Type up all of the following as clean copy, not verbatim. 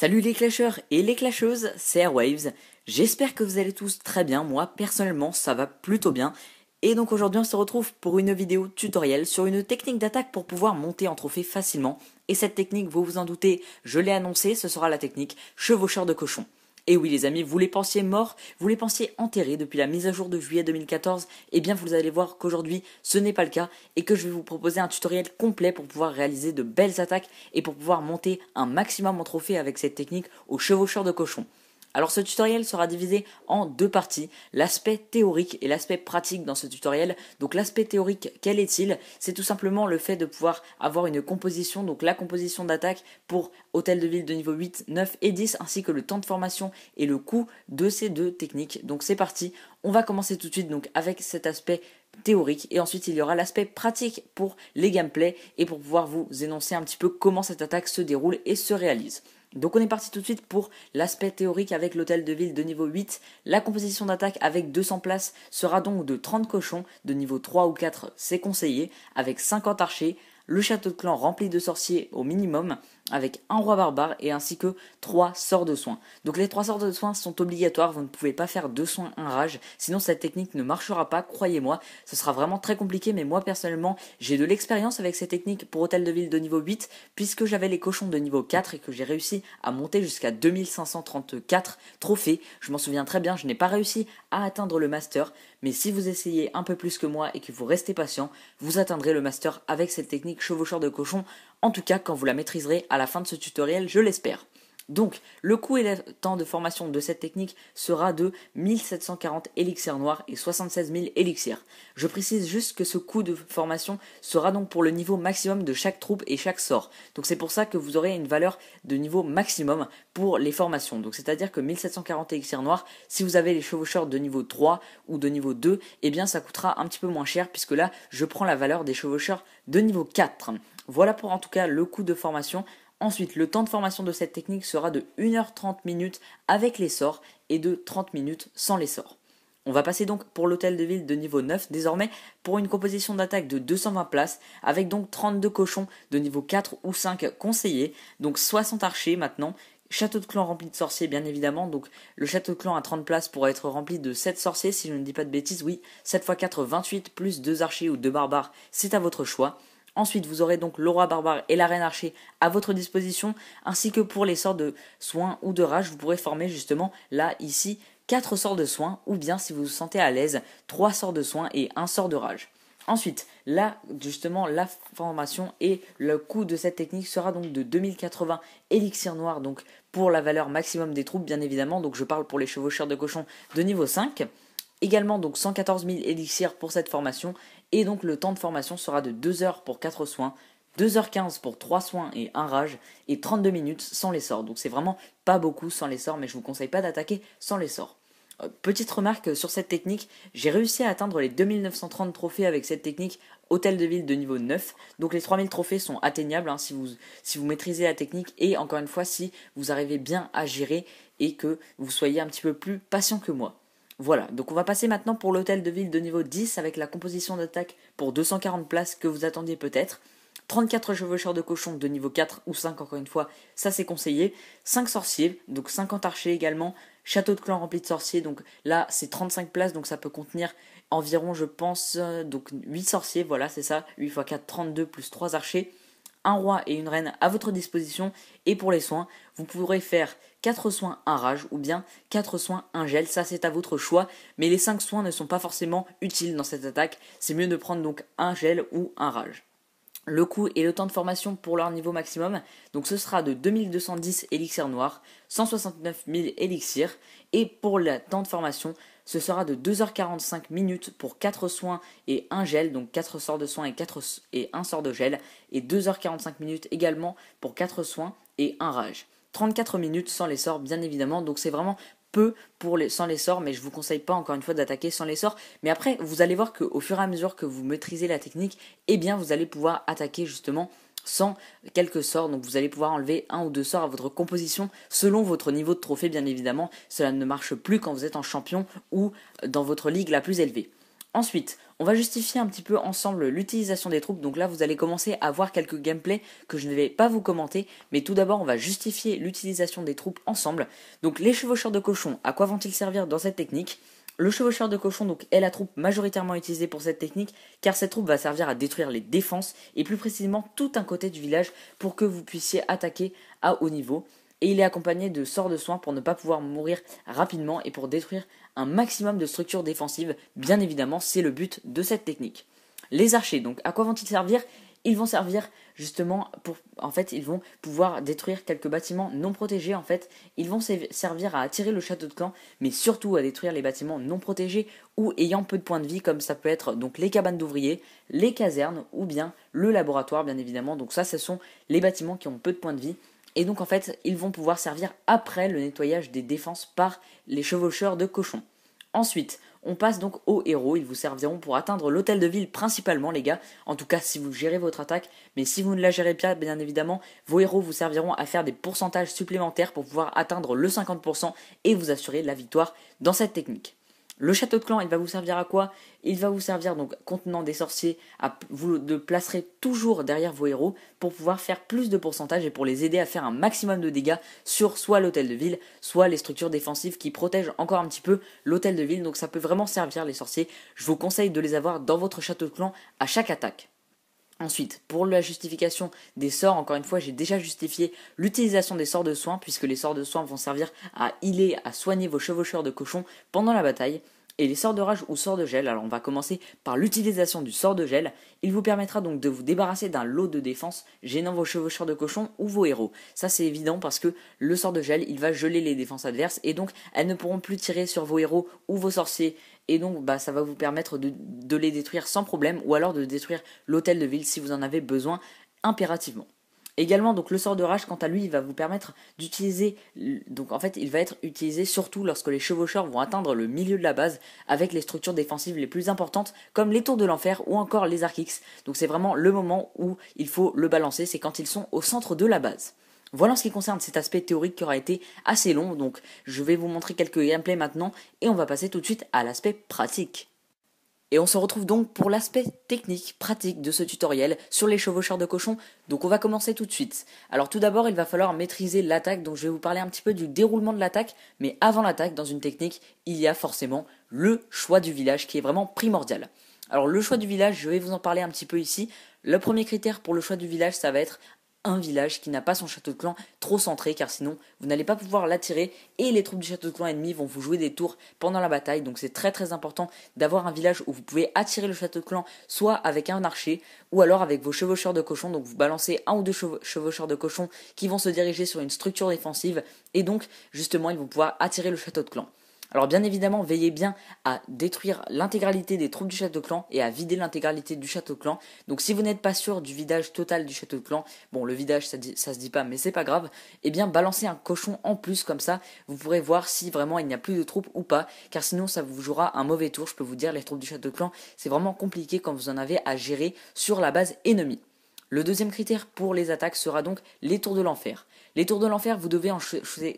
Salut les clasheurs et les clasheuses, c'est Airwaves. J'espère que vous allez tous très bien, moi personnellement ça va plutôt bien. Et donc aujourd'hui on se retrouve pour une vidéo tutoriel sur une technique d'attaque pour pouvoir monter en trophée facilement. Et cette technique, vous vous en doutez, je l'ai annoncé, ce sera la technique chevaucheur de cochon. Et oui les amis, vous les pensiez morts, vous les pensiez enterrés depuis la mise à jour de juillet 2014, et bien vous allez voir qu'aujourd'hui ce n'est pas le cas et que je vais vous proposer un tutoriel complet pour pouvoir réaliser de belles attaques et pour pouvoir monter un maximum en trophée avec cette technique au chevaucheur de cochon. Alors ce tutoriel sera divisé en deux parties, l'aspect théorique et l'aspect pratique dans ce tutoriel. Donc l'aspect théorique, quel est-il? C'est tout simplement le fait de pouvoir avoir une composition, donc la composition d'attaque pour hôtel de ville de niveau 8, 9 et 10, ainsi que le temps de formation et le coût de ces deux techniques. Donc c'est parti, on va commencer tout de suite donc avec cet aspect théorique et ensuite il y aura l'aspect pratique pour les gameplays et pour pouvoir vous énoncer un petit peu comment cette attaque se déroule et se réalise. Donc on est parti tout de suite pour l'aspect théorique avec l'hôtel de ville de niveau 8. La composition d'attaque avec 200 places sera donc de 30 cochons, de niveau 3 ou 4 c'est conseillé, avec 50 archers, le château de clan rempli de sorciers au minimum, avec un roi barbare et ainsi que 3 sorts de soins. Donc les 3 sorts de soins sont obligatoires, vous ne pouvez pas faire 2 soins, 1 rage, sinon cette technique ne marchera pas, croyez-moi, ce sera vraiment très compliqué, mais moi personnellement j'ai de l'expérience avec ces techniques pour hôtel de ville de niveau 8, puisque j'avais les cochons de niveau 4 et que j'ai réussi à monter jusqu'à 2534 trophées. Je m'en souviens très bien, je n'ai pas réussi à atteindre le master, mais si vous essayez un peu plus que moi et que vous restez patient, vous atteindrez le master avec cette technique chevaucheur de cochon, en tout cas quand vous la maîtriserez à la fin de ce tutoriel, je l'espère. Donc, le coût et le temps de formation de cette technique sera de 1740 élixirs noirs et 76 000 élixirs. Je précise juste que ce coût de formation sera donc pour le niveau maximum de chaque troupe et chaque sort. Donc c'est pour ça que vous aurez une valeur de niveau maximum pour les formations. Donc c'est-à-dire que 1740 élixirs noirs, si vous avez les chevaucheurs de niveau 3 ou de niveau 2, eh bien ça coûtera un petit peu moins cher puisque là, je prends la valeur des chevaucheurs de niveau 4. Voilà pour en tout cas le coût de formation. Ensuite, le temps de formation de cette technique sera de 1h30 avec les sorts et de 30 minutes sans les sorts. On va passer donc pour l'hôtel de ville de niveau 9 désormais pour une composition d'attaque de 220 places avec donc 32 cochons de niveau 4 ou 5 conseillés, donc 60 archers maintenant, château de clan rempli de sorciers bien évidemment, donc le château de clan à 30 places pourra être rempli de 7 sorciers si je ne dis pas de bêtises, oui, 7 x 4 28 plus 2 archers ou 2 barbares, c'est à votre choix. Ensuite, vous aurez donc le roi barbare et la reine archer à votre disposition, ainsi que pour les sorts de soins ou de rage, vous pourrez former justement là, ici, 4 sorts de soins, ou bien si vous vous sentez à l'aise, 3 sorts de soins et 1 sort de rage. Ensuite, là, justement, la formation et le coût de cette technique sera donc de 2080 élixirs noirs, donc pour la valeur maximum des troupes, bien évidemment, donc je parle pour les chevaucheurs de cochon de niveau 5. Également donc 114 000 élixirs pour cette formation et donc le temps de formation sera de 2 heures pour 4 soins, 2h15 pour 3 soins et 1 rage et 32 minutes sans les sorts. Donc c'est vraiment pas beaucoup sans les sorts mais je vous conseille pas d'attaquer sans les sorts. Petite remarque sur cette technique, j'ai réussi à atteindre les 2930 trophées avec cette technique hôtel de ville de niveau 9. Donc les 3000 trophées sont atteignables si vous maîtrisez la technique et encore une fois si vous arrivez bien à gérer et que vous soyez un petit peu plus patient que moi. Voilà, donc on va passer maintenant pour l'hôtel de ville de niveau 10 avec la composition d'attaque pour 240 places que vous attendiez peut-être. 34 chevaucheurs de cochon de niveau 4 ou 5 encore une fois, ça c'est conseillé. 5 sorciers, donc 50 archers également. Château de clan rempli de sorciers, donc là c'est 35 places, donc ça peut contenir environ je pense donc 8 sorciers, voilà c'est ça, 8 x 4, 32 plus 3 archers. Un roi et une reine à votre disposition, et pour les soins, vous pourrez faire 4 soins, 1 rage, ou bien 4 soins, 1 gel, ça c'est à votre choix, mais les 5 soins ne sont pas forcément utiles dans cette attaque, c'est mieux de prendre donc 1 gel ou 1 rage. Le coût et le temps de formation pour leur niveau maximum, donc ce sera de 2210 élixirs noirs, 169 000 élixirs, et pour le temps de formation, ce sera de 2h45 pour 4 soins et 1 gel, donc 4 sorts de soins et 1 sort de gel, et 2h45 également pour 4 soins et 1 rage. 34 minutes sans les sorts bien évidemment, donc c'est vraiment peu sans les sorts, mais je vous conseille pas encore une fois d'attaquer sans les sorts. Mais après, vous allez voir qu'au fur et à mesure que vous maîtrisez la technique, eh bien vous allez pouvoir attaquer justement sans quelques sorts, donc vous allez pouvoir enlever 1 ou 2 sorts à votre composition selon votre niveau de trophée bien évidemment. Cela ne marche plus quand vous êtes en champion ou dans votre ligue la plus élevée. Ensuite, on va justifier un petit peu ensemble l'utilisation des troupes. Donc là, vous allez commencer à voir quelques gameplays que je ne vais pas vous commenter. Mais tout d'abord, on va justifier l'utilisation des troupes ensemble. Donc les chevaucheurs de cochon, à quoi vont-ils servir dans cette technique? Le chevaucheur de cochon donc, est la troupe majoritairement utilisée pour cette technique, car cette troupe va servir à détruire les défenses, et plus précisément tout un côté du village, pour que vous puissiez attaquer à haut niveau. Et il est accompagné de sorts de soins pour ne pas pouvoir mourir rapidement et pour détruire un maximum de structures défensives. Bien évidemment, c'est le but de cette technique. Les archers, donc à quoi vont-ils servir? Ils vont servir justement pour, en fait, ils vont pouvoir détruire quelques bâtiments non protégés. En fait, ils vont servir à attirer le château de clan, mais surtout à détruire les bâtiments non protégés ou ayant peu de points de vie, comme ça peut être donc les cabanes d'ouvriers, les casernes ou bien le laboratoire, bien évidemment. Donc ça, ce sont les bâtiments qui ont peu de points de vie. Et donc en fait, ils vont pouvoir servir après le nettoyage des défenses par les chevaucheurs de cochons. Ensuite, on passe donc aux héros. Ils vous serviront pour atteindre l'hôtel de ville principalement, les gars. En tout cas, si vous gérez votre attaque. Mais si vous ne la gérez pas, bien évidemment, vos héros vous serviront à faire des pourcentages supplémentaires pour pouvoir atteindre le 50% et vous assurer la victoire dans cette technique. Le château de clan, il va vous servir à quoi? Il va vous servir donc contenant des sorciers, vous le placerez toujours derrière vos héros pour pouvoir faire plus de pourcentage et pour les aider à faire un maximum de dégâts sur soit l'hôtel de ville, soit les structures défensives qui protègent encore un petit peu l'hôtel de ville. Donc ça peut vraiment servir les sorciers. Je vous conseille de les avoir dans votre château de clan à chaque attaque. Ensuite, pour la justification des sorts, encore une fois, j'ai déjà justifié l'utilisation des sorts de soins, puisque les sorts de soins vont servir à healer, à soigner vos chevaucheurs de cochon pendant la bataille. Et les sorts de rage ou sorts de gel, alors on va commencer par l'utilisation du sort de gel. Il vous permettra donc de vous débarrasser d'un lot de défense gênant vos chevaucheurs de cochon ou vos héros. Ça c'est évident parce que le sort de gel, il va geler les défenses adverses et donc elles ne pourront plus tirer sur vos héros ou vos sorciers. Et donc ça va vous permettre de les détruire sans problème ou alors de détruire l'hôtel de ville si vous en avez besoin impérativement. Également, donc le sort de rage, quant à lui, il va vous permettre d'utiliser, donc en fait, il va être utilisé surtout lorsque les chevaucheurs vont atteindre le milieu de la base avec les structures défensives les plus importantes, comme les tours de l'enfer ou encore les archix. Donc c'est vraiment le moment où il faut le balancer, c'est quand ils sont au centre de la base. Voilà en ce qui concerne cet aspect théorique qui aura été assez long, donc je vais vous montrer quelques gameplays maintenant et on va passer tout de suite à l'aspect pratique. Et on se retrouve donc pour l'aspect technique, pratique de ce tutoriel sur les chevaucheurs de cochon. Donc on va commencer tout de suite. Alors tout d'abord, il va falloir maîtriser l'attaque, donc je vais vous parler un petit peu du déroulement de l'attaque. Mais avant l'attaque, dans une technique, il y a forcément le choix du village qui est vraiment primordial. Alors le choix du village, je vais vous en parler un petit peu ici. Le premier critère pour le choix du village, ça va être un village qui n'a pas son château de clan trop centré, car sinon vous n'allez pas pouvoir l'attirer et les troupes du château de clan ennemi vont vous jouer des tours pendant la bataille. Donc c'est très très important d'avoir un village où vous pouvez attirer le château de clan soit avec un archer ou alors avec vos chevaucheurs de cochon. Donc vous balancez un ou deux chevaucheurs de cochon qui vont se diriger sur une structure défensive et donc justement ils vont pouvoir attirer le château de clan. Alors bien évidemment, veillez bien à détruire l'intégralité des troupes du château de clan et à vider l'intégralité du château de clan. Donc si vous n'êtes pas sûr du vidage total du château de clan, bon le vidage ça se dit pas mais c'est pas grave, eh bien balancez un cochon en plus comme ça, vous pourrez voir si vraiment il n'y a plus de troupes ou pas, car sinon ça vous jouera un mauvais tour, je peux vous dire, les troupes du château de clan, c'est vraiment compliqué quand vous en avez à gérer sur la base ennemie. Le deuxième critère pour les attaques sera donc les tours de l'enfer. Les tours de l'enfer, vous devez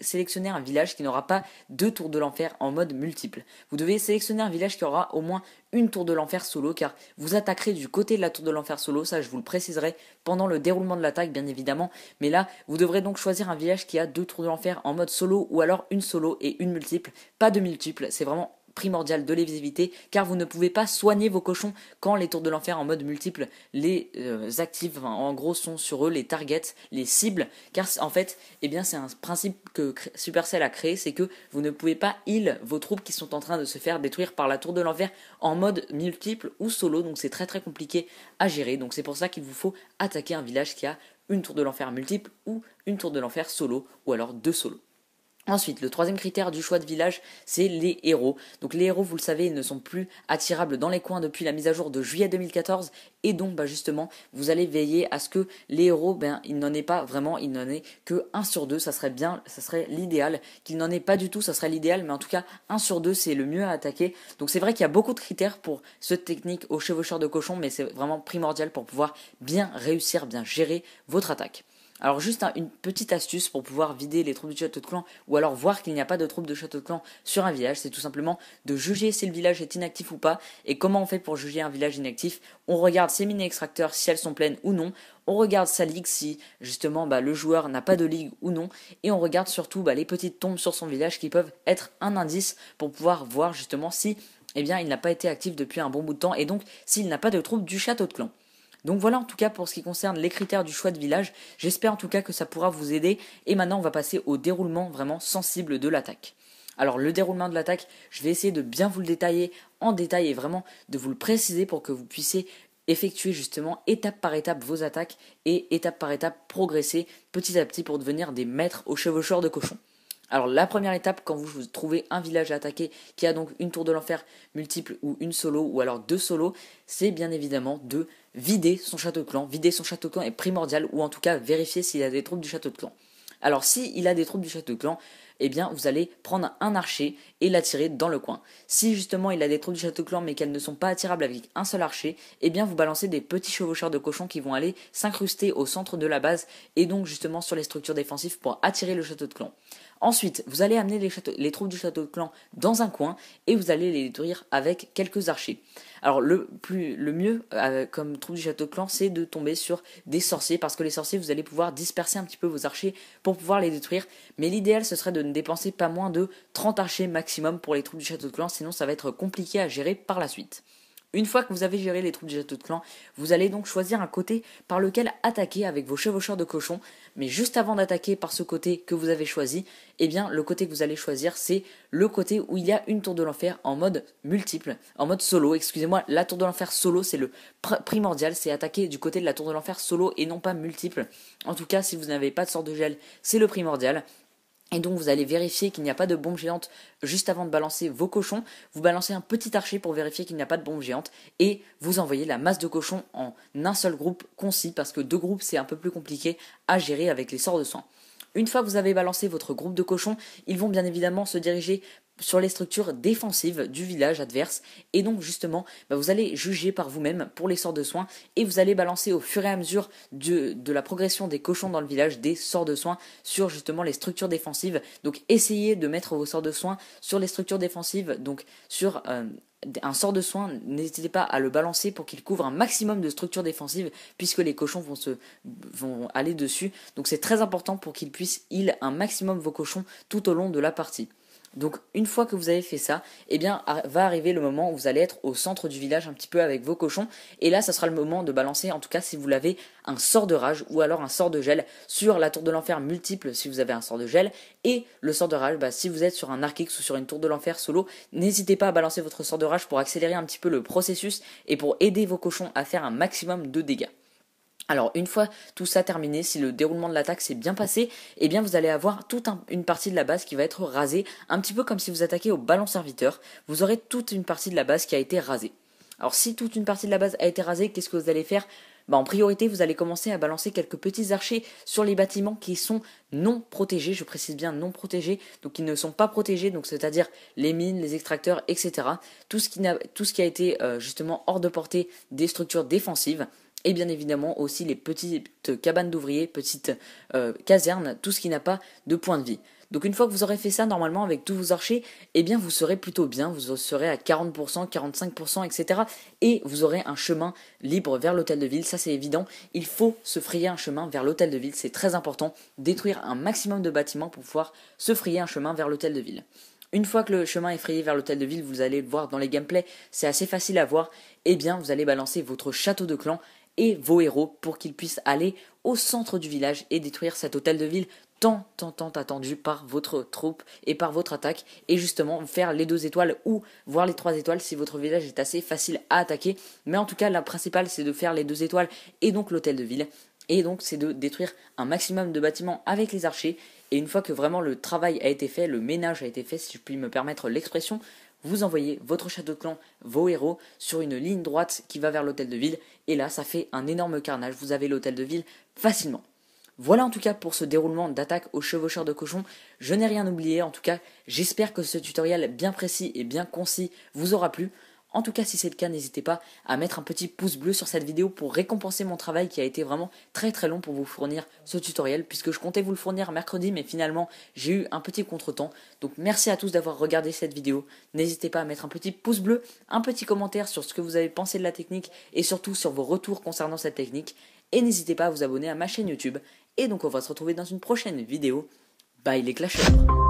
sélectionner un village qui n'aura pas deux tours de l'enfer en mode multiple. Vous devez sélectionner un village qui aura au moins une tour de l'enfer solo, car vous attaquerez du côté de la tour de l'enfer solo, ça je vous le préciserai pendant le déroulement de l'attaque bien évidemment, mais là vous devrez donc choisir un village qui a deux tours de l'enfer en mode solo ou alors une solo et une multiple, pas de multiple, c'est vraiment primordial de les éviter car vous ne pouvez pas soigner vos cochons quand les tours de l'enfer en mode multiple les activent, enfin, en gros sont sur eux les targets, les cibles, car en fait eh bien c'est un principe que Supercell a créé, c'est que vous ne pouvez pas heal vos troupes qui sont en train de se faire détruire par la tour de l'enfer en mode multiple ou solo, donc c'est très très compliqué à gérer, donc c'est pour ça qu'il vous faut attaquer un village qui a une tour de l'enfer multiple ou une tour de l'enfer solo ou alors deux solos. Ensuite, le troisième critère du choix de village, c'est les héros. Donc les héros, vous le savez, ils ne sont plus attirables dans les coins depuis la mise à jour de juillet 2014. Et donc, justement, vous allez veiller à ce que les héros, il n'en ait pas vraiment, il n'en ait que 1 sur 2. Ça serait bien, ça serait l'idéal. Qu'il n'en ait pas du tout, ça serait l'idéal. Mais en tout cas, 1 sur 2, c'est le mieux à attaquer. Donc c'est vrai qu'il y a beaucoup de critères pour cette technique aux chevaucheurs de cochon, mais c'est vraiment primordial pour pouvoir bien réussir, bien gérer votre attaque. Alors juste une petite astuce pour pouvoir vider les troupes du château de clan ou alors voir qu'il n'y a pas de troupes de château de clan sur un village, c'est tout simplement de juger si le village est inactif ou pas. Et comment on fait pour juger un village inactif? On regarde ses mini-extracteurs si elles sont pleines ou non, on regarde sa ligue si justement le joueur n'a pas de ligue ou non, et on regarde surtout les petites tombes sur son village qui peuvent être un indice pour pouvoir voir justement si il n'a pas été actif depuis un bon bout de temps et donc s'il n'a pas de troupes du château de clan. Donc voilà en tout cas pour ce qui concerne les critères du choix de village, j'espère en tout cas que ça pourra vous aider et maintenant on va passer au déroulement vraiment sensible de l'attaque. Alors le déroulement de l'attaque, je vais essayer de bien vous le détailler en détail et vraiment de vous le préciser pour que vous puissiez effectuer justement étape par étape vos attaques et étape par étape progresser petit à petit pour devenir des maîtres aux chevaucheurs de cochons. Alors la première étape, quand vous trouvez un village à attaquer qui a donc une tour de l'enfer multiple ou une solo ou alors deux solos, c'est bien évidemment de vider son château de clan. Vider son château de clan est primordial ou en tout cas vérifier s'il a des troupes du château de clan. Alors s'il a des troupes du château de clan, eh bien vous allez prendre un archer et l'attirer dans le coin. Si justement il a des troupes du château de clan mais qu'elles ne sont pas attirables avec un seul archer, eh bien vous balancez des petits chevaucheurs de cochons qui vont aller s'incruster au centre de la base et donc justement sur les structures défensives pour attirer le château de clan. Ensuite, vous allez amener les troupes du château de clan dans un coin et vous allez les détruire avec quelques archers. Alors le mieux comme troupe du château de clan, c'est de tomber sur des sorciers parce que les sorciers, vous allez pouvoir disperser un petit peu vos archers pour pouvoir les détruire. Mais l'idéal, ce serait de ne dépenser pas moins de 30 archers maximum pour les troupes du château de clan, sinon ça va être compliqué à gérer par la suite. Une fois que vous avez géré les troupes du château de clan, vous allez donc choisir un côté par lequel attaquer avec vos chevaucheurs de cochons. Mais juste avant d'attaquer par ce côté que vous avez choisi, eh bien le côté que vous allez choisir, c'est le côté où il y a une tour de l'enfer en mode multiple, en mode solo. Excusez-moi, la tour de l'enfer solo, c'est le primordial, c'est attaquer du côté de la tour de l'enfer solo et non pas multiple. En tout cas, si vous n'avez pas de sort de gel, c'est le primordial. Et donc vous allez vérifier qu'il n'y a pas de bombe géante juste avant de balancer vos cochons. Vous balancez un petit archer pour vérifier qu'il n'y a pas de bombe géante. Et vous envoyez la masse de cochons en un seul groupe concis. Parce que deux groupes c'est un peu plus compliqué à gérer avec les sorts de soin. Une fois que vous avez balancé votre groupe de cochons, ils vont bien évidemment se diriger sur les structures défensives du village adverse et donc justement vous allez juger par vous-même pour les sorts de soins et vous allez balancer au fur et à mesure de la progression des cochons dans le village des sorts de soins sur justement les structures défensives. Donc essayez de mettre vos sorts de soins sur les structures défensives, donc sur un sort de soin, n'hésitez pas à le balancer pour qu'il couvre un maximum de structures défensives puisque les cochons vont aller dessus. Donc c'est très important pour qu'ils puissent heal un maximum vos cochons tout au long de la partie. Donc une fois que vous avez fait ça, eh bien va arriver le moment où vous allez être au centre du village un petit peu avec vos cochons. Et là, ça sera le moment de balancer, en tout cas si vous l'avez, un sort de rage ou alors un sort de gel sur la tour de l'enfer multiple si vous avez un sort de gel. Et le sort de rage, si vous êtes sur un Arc-X ou sur une tour de l'enfer solo, n'hésitez pas à balancer votre sort de rage pour accélérer un petit peu le processus et pour aider vos cochons à faire un maximum de dégâts. Alors une fois tout ça terminé, si le déroulement de l'attaque s'est bien passé, eh bien vous allez avoir toute une partie de la base qui va être rasée, un petit peu comme si vous attaquez au ballon serviteur, vous aurez toute une partie de la base qui a été rasée. Alors si toute une partie de la base a été rasée, qu'est-ce que vous allez faire ? En priorité, vous allez commencer à balancer quelques petits archers sur les bâtiments qui sont non protégés, je précise bien non protégés, donc ils ne sont pas protégés, donc c'est-à-dire les mines, les extracteurs, etc. Tout ce qui a été justement hors de portée des structures défensives. Et bien évidemment aussi les petites cabanes d'ouvriers, petites casernes, tout ce qui n'a pas de point de vie. Donc une fois que vous aurez fait ça normalement avec tous vos archers, eh bien vous serez plutôt bien, vous serez à 40%, 45%, etc. Et vous aurez un chemin libre vers l'hôtel de ville, ça c'est évident. Il faut se frayer un chemin vers l'hôtel de ville, c'est très important. Détruire un maximum de bâtiments pour pouvoir se frayer un chemin vers l'hôtel de ville. Une fois que le chemin est frayé vers l'hôtel de ville, vous allez le voir dans les gameplays, c'est assez facile à voir. Eh bien vous allez balancer votre château de clan et vos héros pour qu'ils puissent aller au centre du village et détruire cet hôtel de ville tant attendu par votre troupe et par votre attaque et justement faire les 2 étoiles ou voire les 3 étoiles si votre village est assez facile à attaquer. Mais en tout cas la principale c'est de faire les 2 étoiles et donc l'hôtel de ville et donc c'est de détruire un maximum de bâtiments avec les archers et une fois que vraiment le travail a été fait, le ménage a été fait si je puis me permettre l'expression, vous envoyez votre château de clan, vos héros, sur une ligne droite qui va vers l'hôtel de ville, et là ça fait un énorme carnage, vous avez l'hôtel de ville facilement. Voilà en tout cas pour ce déroulement d'attaque aux chevaucheurs de cochons, je n'ai rien oublié, en tout cas j'espère que ce tutoriel bien précis et bien concis vous aura plu. En tout cas, si c'est le cas, n'hésitez pas à mettre un petit pouce bleu sur cette vidéo pour récompenser mon travail qui a été vraiment très très long pour vous fournir ce tutoriel, puisque je comptais vous le fournir mercredi, mais finalement j'ai eu un petit contretemps. Donc merci à tous d'avoir regardé cette vidéo. N'hésitez pas à mettre un petit pouce bleu, un petit commentaire sur ce que vous avez pensé de la technique et surtout sur vos retours concernant cette technique. Et n'hésitez pas à vous abonner à ma chaîne YouTube. Et donc on va se retrouver dans une prochaine vidéo. Bye les clashers!